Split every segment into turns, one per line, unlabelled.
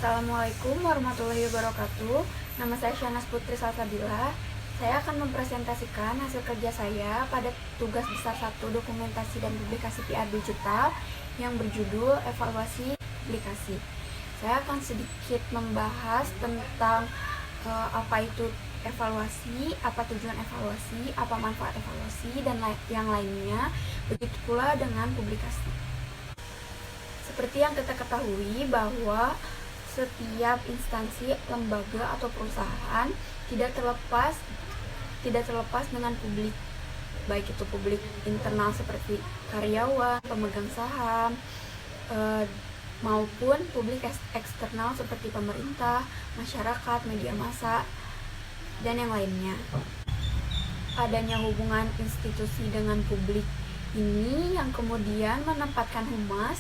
Assalamualaikum warahmatullahi wabarakatuh. Nama saya Syanas Putri Salsabila. Saya akan mempresentasikan hasil kerja saya pada tugas besar 1 dokumentasi dan publikasi PR digital yang berjudul evaluasi publikasi. Saya akan sedikit membahas tentang apa itu evaluasi, apa tujuan evaluasi, apa manfaat evaluasi, dan yang lainnya. Begitu pula dengan publikasi. Seperti yang kita ketahui bahwa setiap instansi, lembaga, atau perusahaan tidak terlepas dengan publik, baik itu publik internal seperti karyawan, pemegang saham, maupun publik eksternal seperti pemerintah, masyarakat, media massa, dan yang lainnya. Adanya hubungan institusi dengan publik ini yang kemudian menempatkan humas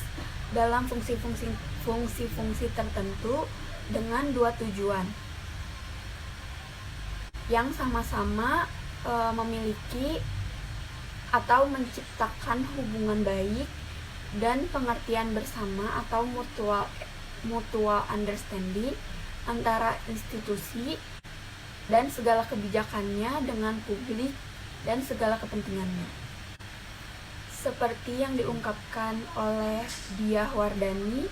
dalam fungsi-fungsi tertentu dengan dua tujuan yang sama-sama memiliki atau menciptakan hubungan baik dan pengertian bersama atau mutual understanding antara institusi dan segala kebijakannya dengan publik dan segala kepentingannya. Seperti yang diungkapkan oleh Diah Wardani,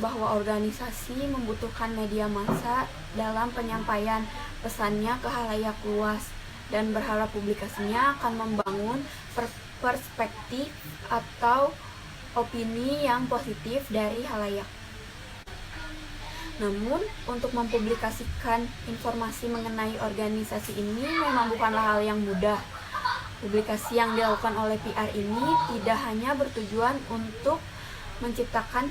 bahwa organisasi membutuhkan media massa dalam penyampaian pesannya ke khalayak luas dan berharap publikasinya akan membangun perspektif atau opini yang positif dari khalayak. Namun, untuk mempublikasikan informasi mengenai organisasi ini memang bukanlah hal yang mudah. Publikasi yang dilakukan oleh PR ini tidak hanya bertujuan untuk menciptakan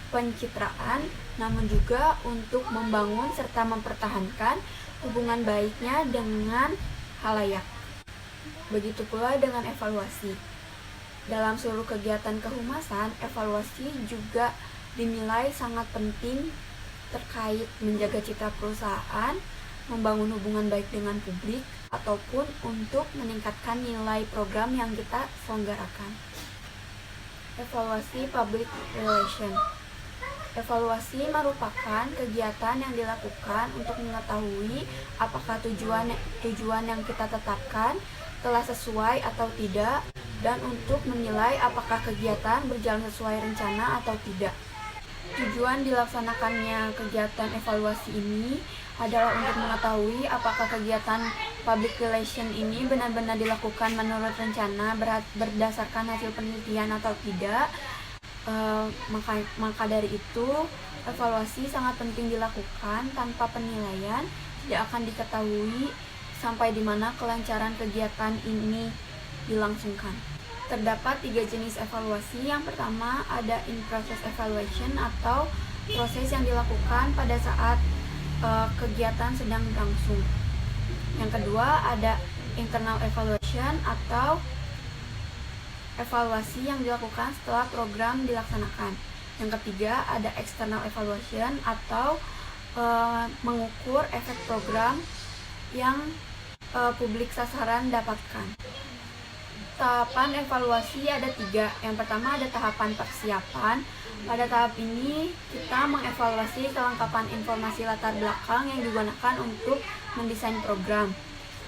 pencitraan, namun juga untuk membangun serta mempertahankan hubungan baiknya dengan khalayak. Begitu pula dengan evaluasi. Dalam seluruh kegiatan kehumasan, evaluasi juga dinilai sangat penting terkait menjaga citra perusahaan, membangun hubungan baik dengan publik, ataupun untuk meningkatkan nilai program yang kita selenggarakan. Evaluasi public relation. Evaluasi merupakan kegiatan yang dilakukan untuk mengetahui apakah tujuan yang kita tetapkan telah sesuai atau tidak, dan untuk menilai apakah kegiatan berjalan sesuai rencana atau tidak. Tujuan dilaksanakannya kegiatan evaluasi ini adalah untuk mengetahui apakah kegiatan public relation ini benar-benar dilakukan menurut rencana berdasarkan hasil penelitian atau tidak. Maka dari itu, evaluasi sangat penting dilakukan. Tanpa penilaian, tidak akan diketahui sampai di mana kelancaran kegiatan ini dilangsungkan. Terdapat 3 jenis evaluasi. Yang pertama ada in-process evaluation atau proses yang dilakukan pada saat kegiatan sedang berlangsung. Yang kedua ada internal evaluation atau evaluasi yang dilakukan setelah program dilaksanakan. Yang ketiga ada external evaluation atau mengukur efek program yang publik sasaran dapatkan. Tahapan evaluasi ada 3. Yang pertama ada tahapan persiapan. Pada tahap ini kita mengevaluasi kelengkapan informasi latar belakang yang digunakan untuk mendesain program,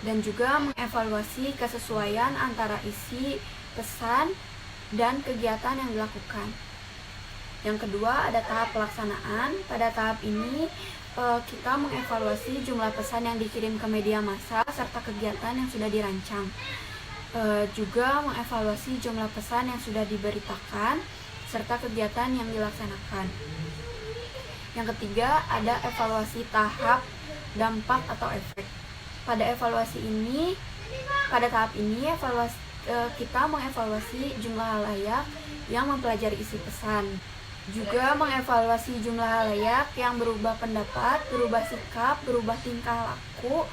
dan juga mengevaluasi kesesuaian antara isi, pesan, dan kegiatan yang dilakukan. Yang kedua ada tahap pelaksanaan. Pada tahap ini kita mengevaluasi jumlah pesan yang dikirim ke media massa serta kegiatan yang sudah dirancang. Juga mengevaluasi jumlah pesan yang sudah diberitakan serta kegiatan yang dilaksanakan. Yang ketiga ada evaluasi tahap dampak atau efek. Pada tahap ini kita mengevaluasi jumlah khalayak yang mempelajari isi pesan, juga mengevaluasi jumlah khalayak yang berubah pendapat, berubah sikap, berubah tingkah laku,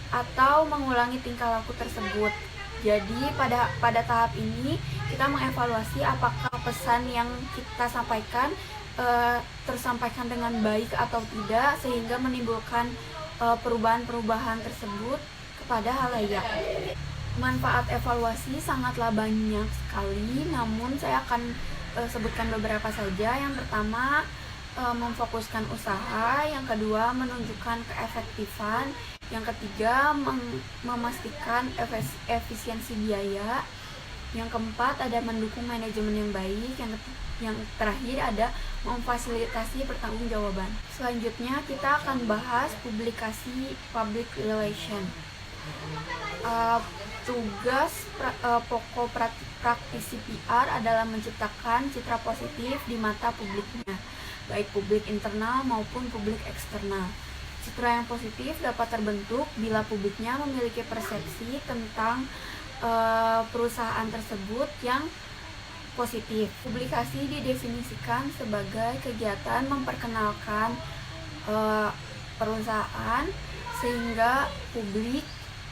atau mengulangi tingkah laku tersebut. Jadi pada tahap ini kita mengevaluasi apakah pesan yang kita sampaikan tersampaikan dengan baik atau tidak, sehingga menimbulkan perubahan-perubahan tersebut kepada khalayak. Manfaat evaluasi sangatlah banyak sekali, namun saya akan sebutkan beberapa saja. Yang pertama, memfokuskan usaha. Yang kedua, menunjukkan keefektifan. Yang ketiga, memastikan efisiensi biaya. Yang keempat, ada mendukung manajemen yang baik. Yang terakhir, ada memfasilitasi pertanggungjawaban. Selanjutnya kita akan bahas publikasi public relation. Tugas pokok praktisi PR adalah menciptakan citra positif di mata publiknya, baik publik internal maupun publik eksternal. Citra yang positif dapat terbentuk bila publiknya memiliki persepsi tentang perusahaan tersebut yang positif. Publikasi didefinisikan sebagai kegiatan memperkenalkan perusahaan sehingga publik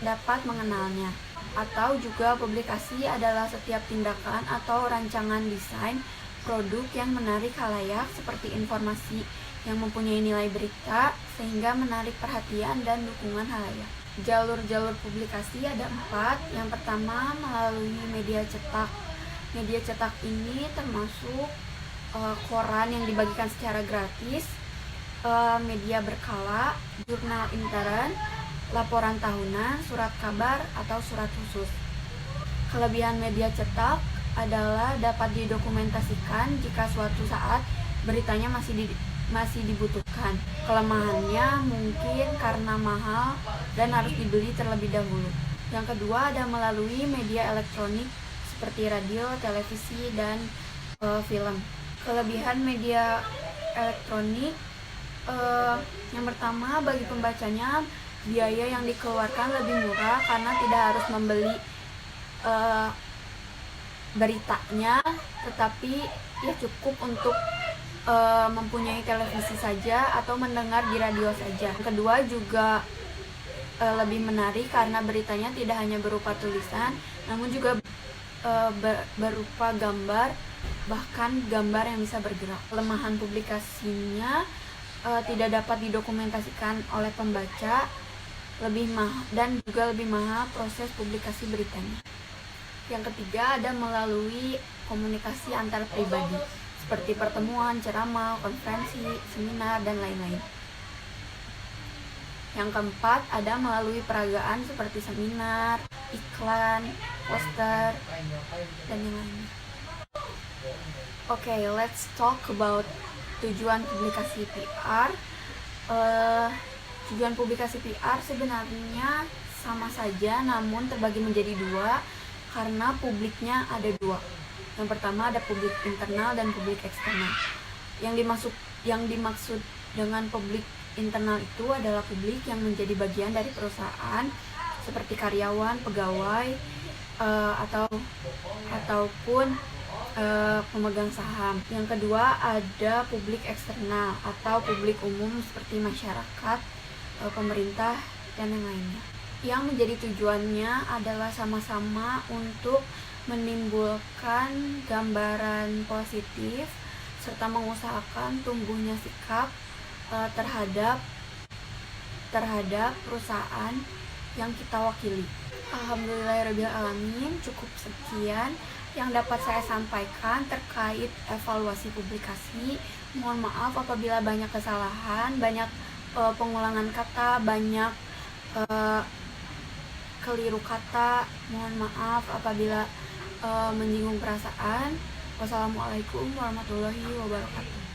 dapat mengenalnya. Atau juga publikasi adalah setiap tindakan atau rancangan desain produk yang menarik khalayak seperti informasi yang mempunyai nilai berita sehingga menarik perhatian dan dukungan khalayak. Jalur-jalur publikasi ada 4. Yang pertama, melalui media cetak. Media cetak ini termasuk koran yang dibagikan secara gratis, media berkala, jurnal intern, laporan tahunan, surat kabar, atau surat khusus. Kelebihan media cetak adalah dapat didokumentasikan jika suatu saat beritanya masih dibutuhkan. Kelemahannya mungkin karena mahal dan harus dibeli terlebih dahulu. Yang kedua, ada melalui media elektronik seperti radio, televisi, dan film. Kelebihan media elektronik yang pertama, bagi pembacanya biaya yang dikeluarkan lebih murah karena tidak harus membeli beritanya, tetapi ya cukup untuk mempunyai televisi saja atau mendengar di radio saja. Yang kedua juga lebih menarik karena beritanya tidak hanya berupa tulisan, namun juga berupa gambar, bahkan gambar yang bisa bergerak. Kelemahan publikasinya tidak dapat didokumentasikan oleh pembaca, dan juga lebih mahal proses publikasi beritanya. Yang ketiga, ada melalui komunikasi antar pribadi seperti pertemuan, ceramah, konferensi, seminar, dan lain-lain. Yang keempat, ada melalui peragaan seperti seminar, iklan, poster, dan yang lainnya. Okay, let's talk about tujuan publikasi PR. Tujuan publikasi PR sebenarnya sama saja, namun terbagi menjadi 2 karena publiknya ada 2. Yang pertama ada publik internal dan publik eksternal. Yang dimaksud dengan publik internal itu adalah publik yang menjadi bagian dari perusahaan seperti karyawan, pegawai, ataupun pemegang saham. Yang kedua ada publik eksternal atau publik umum seperti masyarakat, pemerintah, dan yang lainnya. Yang menjadi tujuannya adalah sama-sama untuk menimbulkan gambaran positif serta mengusahakan tumbuhnya sikap terhadap perusahaan yang kita wakili. Alhamdulillahirrahmanirrahim, cukup sekian yang dapat saya sampaikan terkait evaluasi publikasi. Mohon maaf apabila banyak kesalahan, banyak pengulangan kata, banyak keliru kata. Mohon maaf apabila menyinggung perasaan. Wassalamualaikum warahmatullahi wabarakatuh.